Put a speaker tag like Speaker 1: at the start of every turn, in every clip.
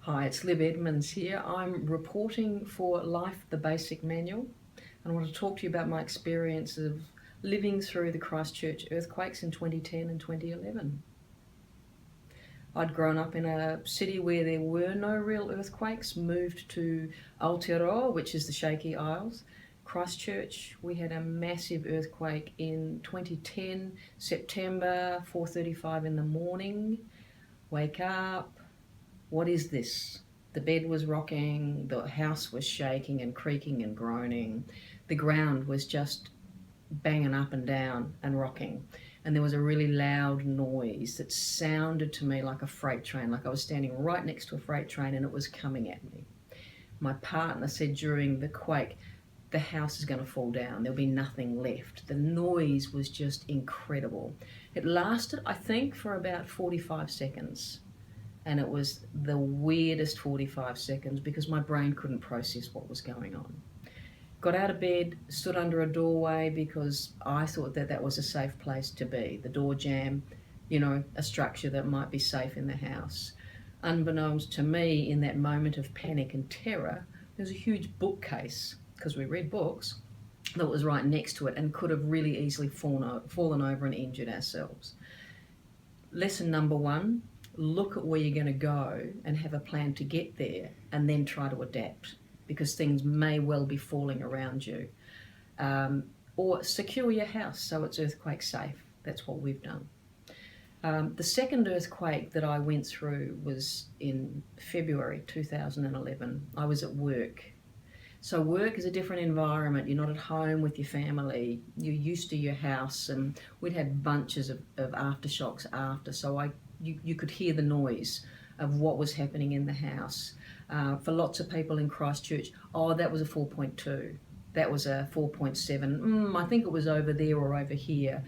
Speaker 1: Hi, it's Liv Edmonds here. I'm reporting for Life, the Basic Manual, and I want to talk to you about my experience of living through the Christchurch earthquakes in 2010 and 2011. I'd grown up in a city where there were no real earthquakes, moved to Aotearoa, which is the Shaky Isles. Christchurch, we had a massive earthquake in 2010, September, 4:35 in the morning. Wake up. What is this? The bed was rocking, the house was shaking and creaking and groaning. The ground was just banging up and down and rocking. And there was a really loud noise that sounded to me like a freight train, like I was standing right next to a freight train and it was coming at me. My partner said during the quake, the house is going to fall down, there'll be nothing left. The noise was just incredible. It lasted, I think, for about 45 seconds. And it was the weirdest 45 seconds because my brain couldn't process what was going on. Got out of bed, stood under a doorway because I thought that that was a safe place to be. The door jamb, a structure that might be safe in the house. Unbeknownst to me, in that moment of panic and terror, there was a huge bookcase, because we read books, that was right next to it and could have really easily fallen over and injured ourselves. Lesson number one, look at where you're going to go and have a plan to get there and then try to adapt, because things may well be falling around you. Or secure your house so it's earthquake safe. That's what we've done. The second earthquake that I went through was in February 2011. I was at work. So work is a different environment. You're not at home with your family. You're used to your house, and we'd had bunches of aftershocks after, so you could hear the noise of what was happening in the house. For lots of people in Christchurch, that was a 4.2. That was a 4.7. I think it was over there or over here.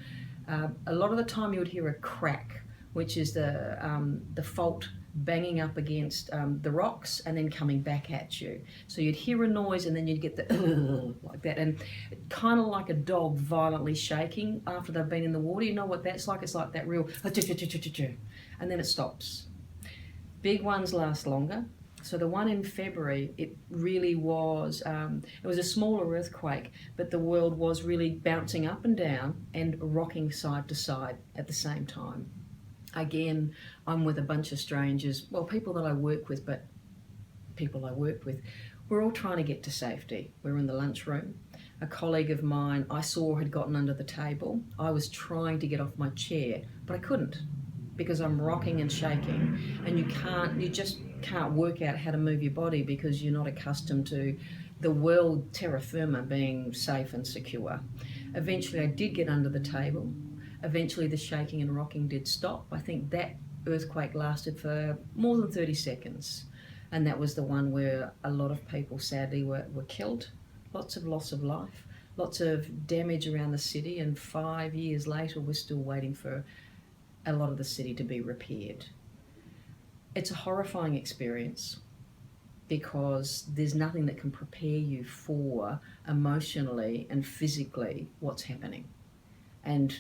Speaker 1: A lot of the time you would hear a crack, which is the fault banging up against the rocks and then coming back at you. So you'd hear a noise and then you'd get the like that, and kind of like a dog violently shaking after they've been in the water. You know what that's like? It's like that real and then it stops. Big ones last longer. So the one in February, it really was, it was a smaller earthquake, but the world was really bouncing up and down and rocking side to side at the same time. Again, I'm with a bunch of strangers, well, people that I work with, but people I work with, we're all trying to get to safety. We're in the lunchroom. A colleague of mine I saw had gotten under the table. I was trying to get off my chair, but I couldn't because I'm rocking and shaking, and you just can't work out how to move your body because you're not accustomed to the world terra firma being safe and secure. Eventually I did get under the table. Eventually the shaking and rocking did stop. I think that earthquake lasted for more than 30 seconds. And that was the one where a lot of people sadly were killed. Lots of loss of life, lots of damage around the city, and 5 years later we're still waiting for a lot of the city to be repaired. It's a horrifying experience because there's nothing that can prepare you for emotionally and physically what's happening. And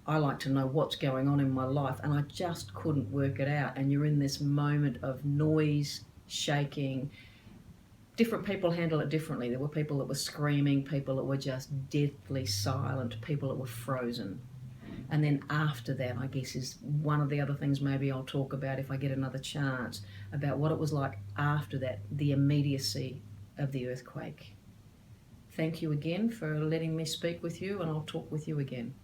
Speaker 1: I like to know what's going on in my life, and I just couldn't work it out. And you're in this moment of noise, shaking. Different people handle it differently. There were people that were screaming, people that were just deathly silent, people that were frozen. And then after that, I guess, is one of the other things maybe I'll talk about if I get another chance, about what it was like after that, the immediacy of the earthquake. Thank you again for letting me speak with you, and I'll talk with you again.